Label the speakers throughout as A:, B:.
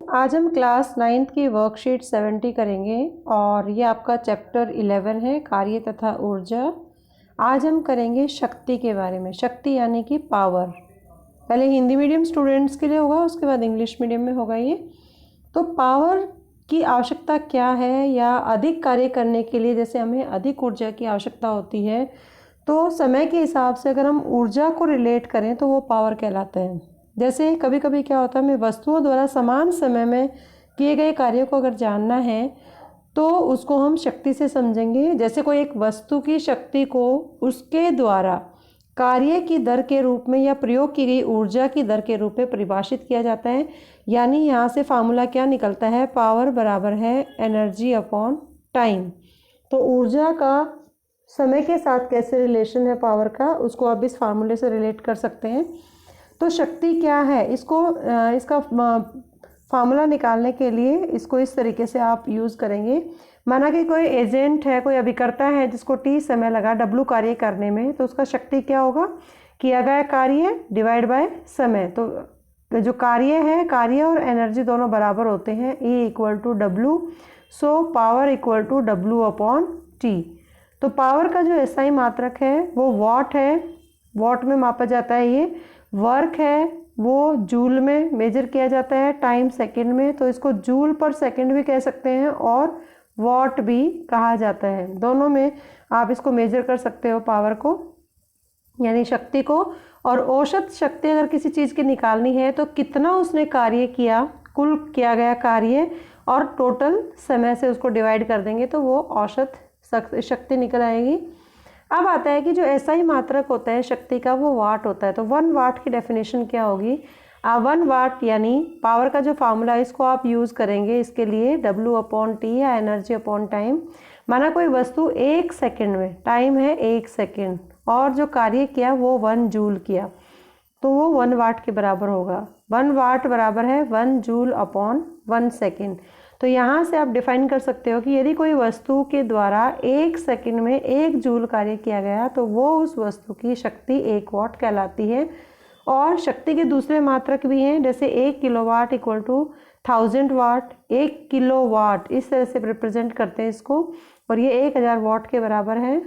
A: आज हम class 9th की वर्कशीट 70 करेंगे और ये आपका चैप्टर 11 है, कार्य तथा ऊर्जा। आज हम करेंगे शक्ति के बारे में। शक्ति यानी कि पावर। पहले हिंदी मीडियम स्टूडेंट्स के लिए होगा, उसके बाद इंग्लिश मीडियम में होगा ये। तो पावर की आवश्यकता क्या है, या अधिक कार्य करने के लिए जैसे हमें अधिक ऊर्जा की आवश्यकता होती है, तो समय के हिसाब से अगर हम ऊर्जा को रिलेट करें तो वो पावर कहलाता है। जैसे कभी कभी क्या होता है, हमें वस्तुओं द्वारा समान समय में किए गए कार्यों को अगर जानना है तो उसको हम शक्ति से समझेंगे। जैसे कोई एक वस्तु की शक्ति को उसके द्वारा कार्य की दर के रूप में या प्रयोग की गई ऊर्जा की दर के रूप में परिभाषित किया जाता है। यानी यहाँ से फार्मूला क्या निकलता है, पावर बराबर है एनर्जी अपॉन टाइम। तो ऊर्जा का समय के साथ कैसे रिलेशन है पावर का, उसको आप इस फार्मूले से रिलेट कर सकते हैं। तो शक्ति क्या है, इसका फार्मूला निकालने के लिए इसको इस तरीके से आप यूज़ करेंगे। माना कि कोई एजेंट है, कोई अभिकर्ता है जिसको टी समय लगा W कार्य करने में, तो उसका शक्ति क्या होगा, किया गया कार्य डिवाइड बाय समय। तो जो कार्य है, कार्य और एनर्जी दोनों बराबर होते हैं, E equal to W। So power equal to W upon T। तो पावर का जो SI मात्रक है वो वॉट है, वॉट में मापा जाता है। ये वर्क है वो जूल में मेजर किया जाता है, टाइम सेकंड में, तो इसको जूल पर सेकंड भी कह सकते हैं और वॉट भी कहा जाता है। दोनों में आप इसको मेजर कर सकते हो पावर को, यानी शक्ति को। और औसत शक्ति अगर किसी चीज़ की निकालनी है तो कितना उसने कार्य किया, कुल किया गया कार्य और टोटल समय से उसको डिवाइड कर देंगे तो वो औसत शक्ति निकल आएगी। अब आता है कि जो SI मात्रक होता है शक्ति का वो वाट होता है। तो 1 वाट की डेफिनेशन क्या होगी, 1 वाट यानी पावर का जो फार्मूला है इसको आप यूज़ करेंगे इसके लिए, W अपॉन T या एनर्जी अपॉन टाइम। माना कोई वस्तु 1 सेकेंड में, टाइम है 1 सेकेंड, और जो कार्य किया वो 1 जूल किया, तो वो 1 वाट के बराबर होगा। 1 वाट बराबर है 1 जूल अपॉन 1 सेकेंड। तो यहाँ से आप डिफाइन कर सकते हो कि यदि कोई वस्तु के द्वारा 1 सेकेंड में 1 जूल कार्य किया गया तो वो उस वस्तु की शक्ति 1 वाट कहलाती है। और शक्ति के दूसरे मात्रक भी हैं, जैसे 1 kilowatt equal to 1000 watt, 1 kilowatt इस तरह से रिप्रेजेंट करते हैं इसको, और ये 1000 वाट के बराबर है।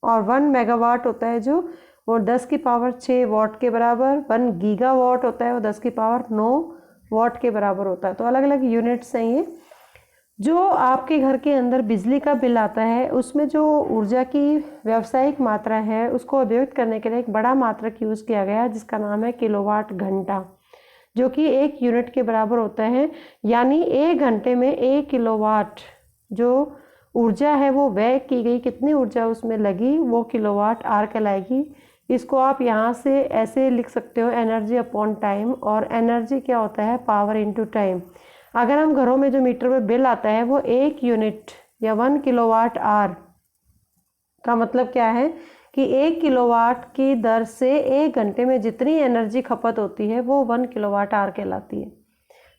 A: और 1 मेगावाट होता है जो वो 10 की पावर 6 वाट के बराबर, 1 गीगावाट होता है वो 10 की पावर 9 वाट के बराबर होता है। तो अलग अलग यूनिट्स हैं ये। जो आपके घर के अंदर बिजली का बिल आता है उसमें जो ऊर्जा की व्यावसायिक मात्रा है उसको अभिव्यक्त करने के लिए एक बड़ा मात्रक यूज़ किया गया है जिसका नाम है किलोवाट घंटा, जो कि 1 यूनिट के बराबर होता है। यानी 1 घंटे में 1 किलोवाट जो ऊर्जा है वो व्यय की गई, कितनी ऊर्जा उसमें लगी, वो किलोवाट आर कहलाएगी। इसको आप यहाँ से ऐसे लिख सकते हो, एनर्जी अपॉन टाइम। और एनर्जी क्या होता है, पावर इनटू टाइम। अगर हम घरों में जो मीटर में बिल आता है वो 1 यूनिट या 1 किलोवाट आर का मतलब क्या है कि 1 किलोवाट की दर से 1 घंटे में जितनी एनर्जी खपत होती है वो 1 किलोवाट आर कहलाती है।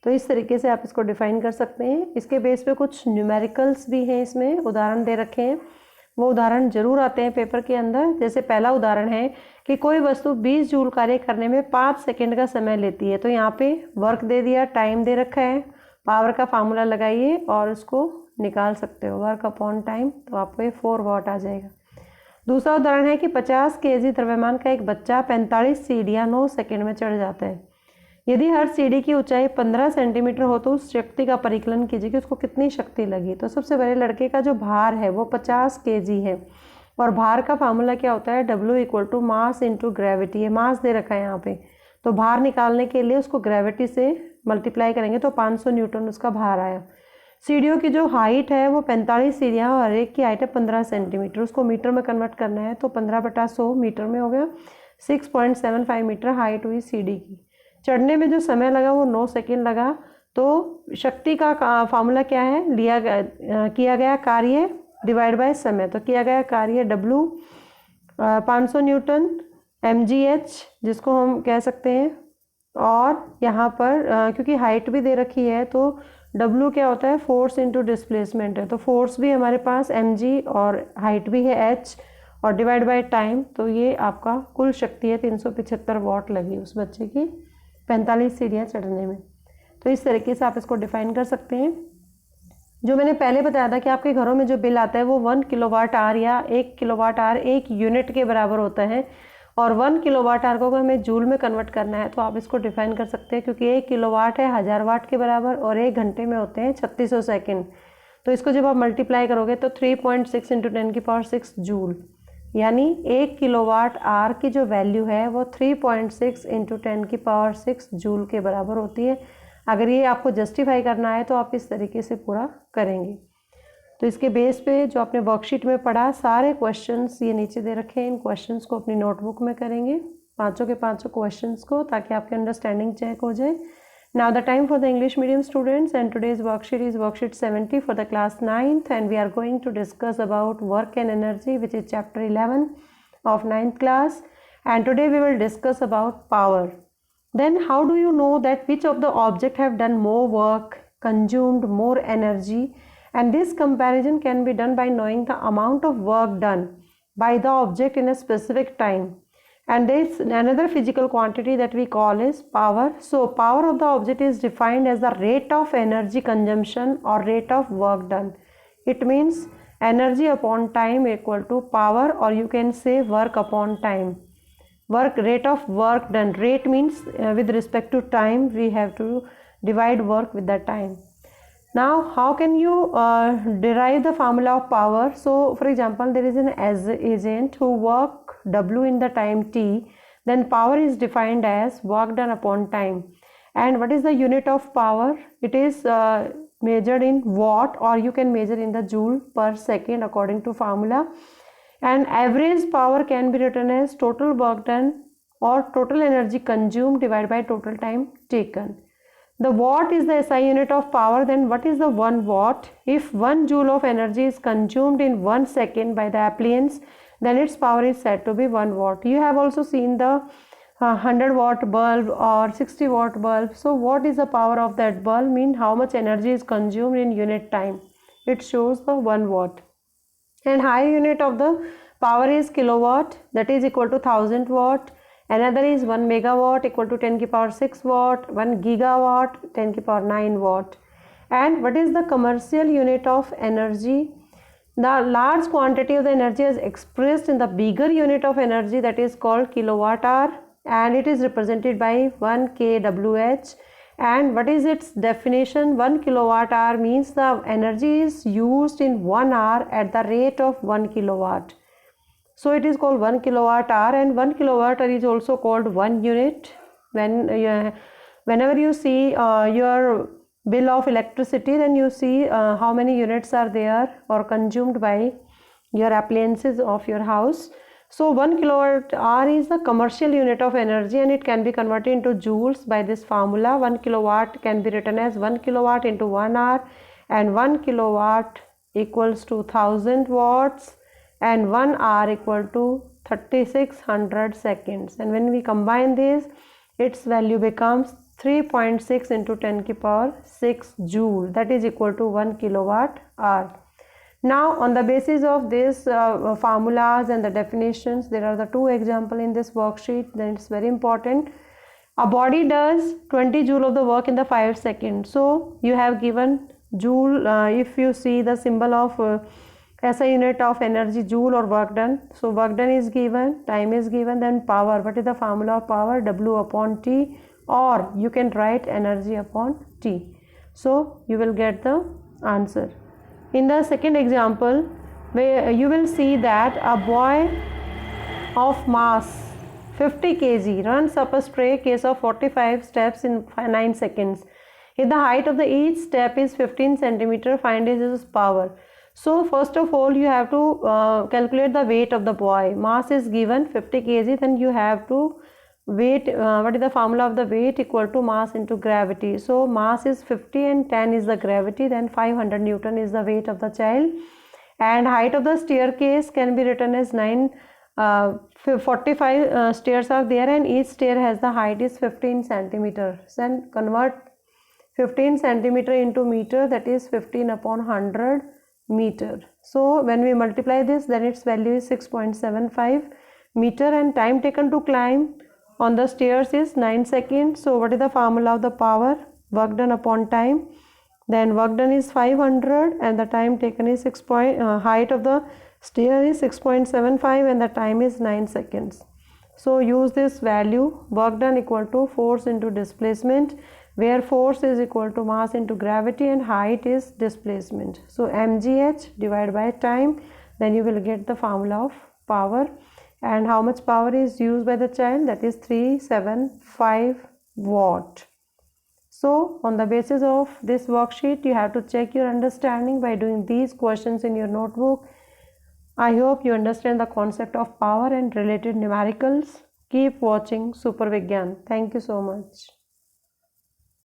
A: तो इस तरीके से आप इसको डिफाइन कर सकते हैं। इसके बेस पे कुछ न्यूमेरिकल्स भी हैं, इसमें उदाहरण दे रखे हैं, वो उदाहरण जरूर आते हैं पेपर के अंदर। जैसे पहला उदाहरण है कि कोई वस्तु 20 जूल कार्य करने में 5 सेकंड का समय लेती है। तो यहाँ पे वर्क दे दिया, टाइम दे रखा है, पावर का फार्मूला लगाइए और उसको निकाल सकते हो, वर्क अपॉन टाइम, तो आपको ये 4 वाट आ जाएगा। दूसरा उदाहरण है कि 50 केजी द्रव्यमान का एक बच्चा 45 सीढ़ियाँ 9 सेकंड में चढ़ जाता है। यदि हर सीढ़ी की ऊंचाई 15 सेंटीमीटर हो तो उस शक्ति का परिकलन कीजिए कि उसको कितनी शक्ति लगी। तो सबसे बड़े लड़के का जो भार है वो 50 केजी है, और भार का फार्मूला क्या होता है, W equal to mass into gravity है। मास दे रखा है यहाँ पे, तो भार निकालने के लिए उसको ग्रेविटी से मल्टीप्लाई करेंगे तो 500 न्यूटन उसका भार आया। सीढ़ियों की जो हाइट है वो 45 सीढ़ियाँ, और एक की हाइट है 15 सेंटीमीटर, उसको मीटर में कन्वर्ट करना है तो 15/100 मीटर में हो गया। 6.75 मीटर हाइट हुई सीढ़ी की। चढ़ने में जो समय लगा वो 9 सेकेंड लगा। तो शक्ति का फार्मूला क्या है, किया गया कार्य डिवाइड बाय समय। तो किया गया कार्य W 500 न्यूटन, mgh जिसको हम कह सकते हैं, और यहाँ पर क्योंकि हाइट भी दे रखी है तो W क्या होता है, फोर्स इनटू डिस्प्लेसमेंट है। तो फोर्स भी हमारे पास mg और हाइट भी है h, और डिवाइड बाय टाइम, तो ये आपका कुल शक्ति है 375 वाट लगी उस बच्चे की 45 सीढ़ियाँ चढ़ने में। तो इस तरीके से आप इसको डिफाइन कर सकते हैं। जो मैंने पहले बताया था कि आपके घरों में जो बिल आता है वो 1 किलोवाट आवर या 1 किलोवाट आवर 1 यूनिट के बराबर होता है, और 1 किलोवाट आवर को अगर हमें जूल में कन्वर्ट करना है तो आप इसको डिफाइन कर सकते हैं, क्योंकि 1 किलोवाट है 1000 वाट के बराबर और 1 घंटे में होते हैं 3600 सेकेंड। तो इसको जब आप मल्टीप्लाई करोगे तो 3.6 × 10⁶ जूल, यानी 1 किलोवाट आवर की जो वैल्यू है वो 3.6 × 10⁶ जूल के बराबर होती है। अगर ये आपको जस्टिफाई करना है तो आप इस तरीके से पूरा करेंगे। तो इसके बेस पे जो आपने वर्कशीट में पढ़ा, सारे क्वेश्चंस ये नीचे दे रखे हैं, इन क्वेश्चंस को अपनी नोटबुक में करेंगे, पांचों के पांचों क्वेश्चंस को, ताकि आपकी अंडरस्टैंडिंग चेक हो जाए। Now the time for the English medium students, and today's worksheet is worksheet 70 for the class 9th, and we are going to discuss about work and energy, which is chapter 11 of 9th class, and today we will discuss about power. Then how do you know that which of the object have done more work, consumed more energy? And this comparison can be done by knowing the amount of work done by the object in a specific time. And there is another physical quantity that we call is power. So power of the object is defined as the rate of energy consumption or rate of work done. It means energy upon time equal to power, or you can say work upon time. Rate of work done. Rate means with respect to time we have to divide work with the time. Now how can you derive the formula of power? So for example, there is an agent who work W in the time T, then power is defined as work done upon time. And what is the unit of power? It is measured in watt, or you can measure in the joule per second according to formula. And average power can be written as total work done or total energy consumed divided by total time taken. The watt is the SI unit of power. Then what is the 1 watt? If 1 joule of energy is consumed in 1 second by the appliance, then its power is said to be 1 watt. You have also seen the 100 watt bulb or 60 watt bulb. So what is the power of that bulb? Mean how much energy is consumed in unit time. It shows the 1 watt. And higher unit of the power is kilowatt, that is equal to 1000 watt. Another is 1 megawatt equal to 10⁶ watt, 1 gigawatt 10⁹ watt. And what is the commercial unit of energy? The large quantity of the energy is expressed in the bigger unit of energy, that is called kilowatt hour, and it is represented by 1 kWh. And what is its definition? 1 kilowatt hour means the energy is used in 1 hour at the rate of 1 kilowatt. So it is called 1 kilowatt hour, and 1 kilowatt hour is also called 1 unit. Whenever you see your bill of electricity, then you see how many units are there or consumed by your appliances of your house. So 1 kilowatt hour is the commercial unit of energy, and it can be converted into joules by this formula. 1 kilowatt can be written as 1 kilowatt into 1 hour, and 1 kilowatt equals to 1000 watts, and 1 hour equal to 3600 seconds. And when we combine this, its value becomes 3.6 into 10⁶ joule, that is equal to 1 kilowatt hour. Now on the basis of this formulas and the definitions, there are the 2 examples in this worksheet. Then it's very important. A body does 20 joule of the work in the 5 seconds. So you have given joule, if you see the symbol of SI unit of energy, joule or work done. So work done is given, time is given, then power. What is the formula of power? W upon T, or you can write energy upon T. So you will get the answer. In the second example, where you will see that a boy of mass 50 kg runs up a staircase of 45 steps in 9 seconds. If the height of each step is 15 centimeter, find his power. So first of all, you have to calculate the weight of the boy. Mass is given 50 kg, then you have to weight, what is the formula of the weight? Equal to mass into gravity. So mass is 50 and 10 is the gravity, then 500 Newton is the weight of the child. And height of the staircase can be written as 45 stairs are there, and each stair has the height is 15 centimeters. Then convert 15 centimeter into meter, that is 15 upon 100 meter. So when we multiply this, then its value is 6.75 meter, and time taken to climb on the stairs is 9 seconds. So what is the formula of the power? work done upon time. Then work done is 500 and the time taken is height of the stair is 6.75 and the time is 9 seconds. So use this value, work done equal to force into displacement, where force is equal to mass into gravity and height is displacement. So mgh divided by time, then you will get the formula of power. And how much power is used by the child? That is 375 watt. So on the basis of this worksheet, you have to check your understanding by doing these questions in your notebook. I hope you understand the concept of power and related numericals. Keep watching Super Vigyan. Thank you so much.